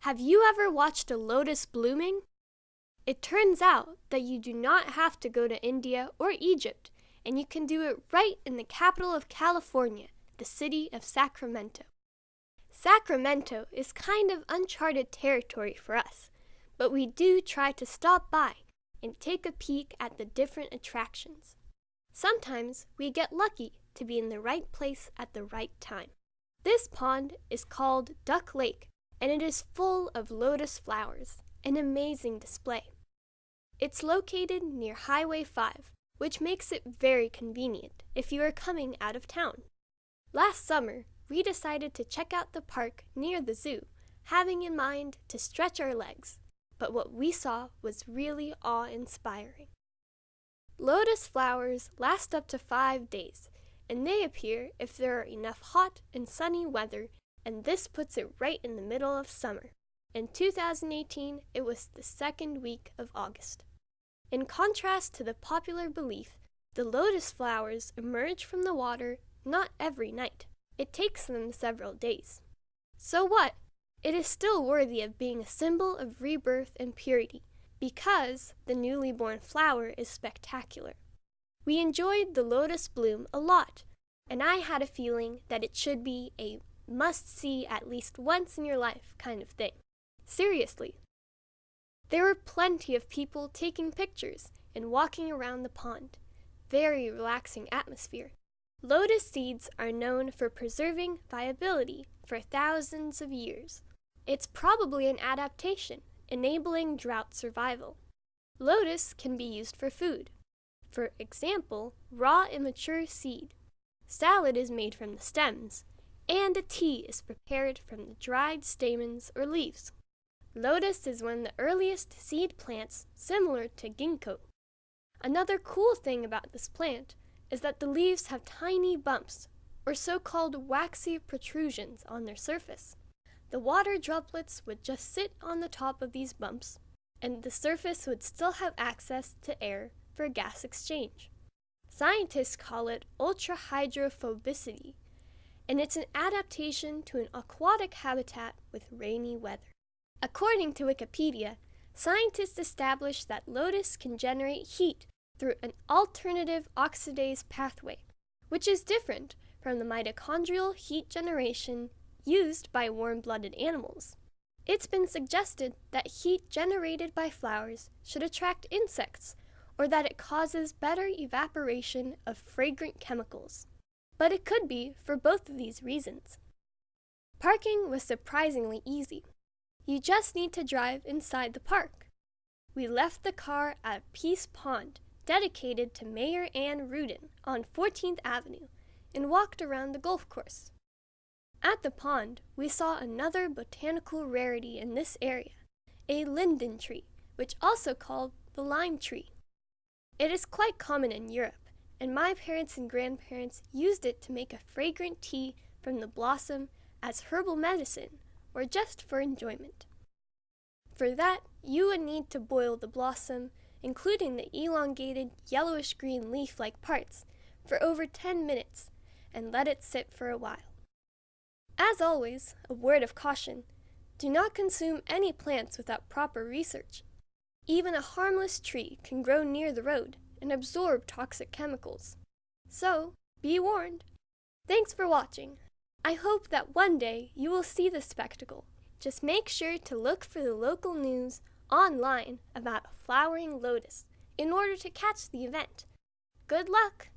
Have you ever watched a lotus blooming? It turns out that you do not have to go to India or Egypt, and you can do it right in the capital of California, the city of Sacramento. Sacramento is kind of uncharted territory for us, but we do try to stop by and take a peek at the different attractions. Sometimes we get lucky to be in the right place at the right time. This pond is called Duck Lake, and it is full of lotus flowers, an amazing display. It's located near Highway 5, which makes it very convenient if you are coming out of town. Last summer, we decided to check out the park near the zoo, having in mind to stretch our legs, but what we saw was really awe-inspiring. Lotus flowers last up to 5 days, and they appear if there are enough hot and sunny weather, and this puts it right in the middle of summer. In 2018, it was the second week of August. In contrast to the popular belief, the lotus flowers emerge from the water not every night. It takes them several days. So what? It is still worthy of being a symbol of rebirth and purity, because the newly born flower is spectacular. We enjoyed the lotus bloom a lot, and I had a feeling that it should be a must-see at least once in your life kind of thing. Seriously. There were plenty of people taking pictures and walking around the pond. Very relaxing atmosphere. Lotus seeds are known for preserving viability for thousands of years. It's probably an adaptation, enabling drought survival. Lotus can be used for food. For example, raw immature seed. Salad is made from the stems, and a tea is prepared from the dried stamens or leaves. Lotus is one of the earliest seed plants, similar to ginkgo. Another cool thing about this plant is that the leaves have tiny bumps, or so-called waxy protrusions on their surface. The water droplets would just sit on the top of these bumps, and the surface would still have access to air for gas exchange. Scientists call it ultrahydrophobicity, and it's an adaptation to an aquatic habitat with rainy weather. According to Wikipedia, scientists established that lotus can generate heat through an alternative oxidase pathway, which is different from the mitochondrial heat generation used by warm-blooded animals. It's been suggested that heat generated by flowers should attract insects, or that it causes better evaporation of fragrant chemicals. But it could be for both of these reasons. Parking was surprisingly easy. You just need to drive inside the park. We left the car at Peace Pond, dedicated to Mayor Ann Rudin on 14th Avenue, and walked around the golf course. At the pond, we saw another botanical rarity in this area, a linden tree, which also called the lime tree. It is quite common in Europe, and my parents and grandparents used it to make a fragrant tea from the blossom as herbal medicine or just for enjoyment. For that, you would need to boil the blossom, including the elongated yellowish-green leaf-like parts, for over 10 minutes and let it sit for a while. As always, a word of caution: do not consume any plants without proper research. Even a harmless tree can grow near the road and absorb toxic chemicals. So, be warned. Thanks for watching. I hope that one day you will see this spectacle. Just make sure to look for the local news online about a flowering lotus in order to catch the event. Good luck!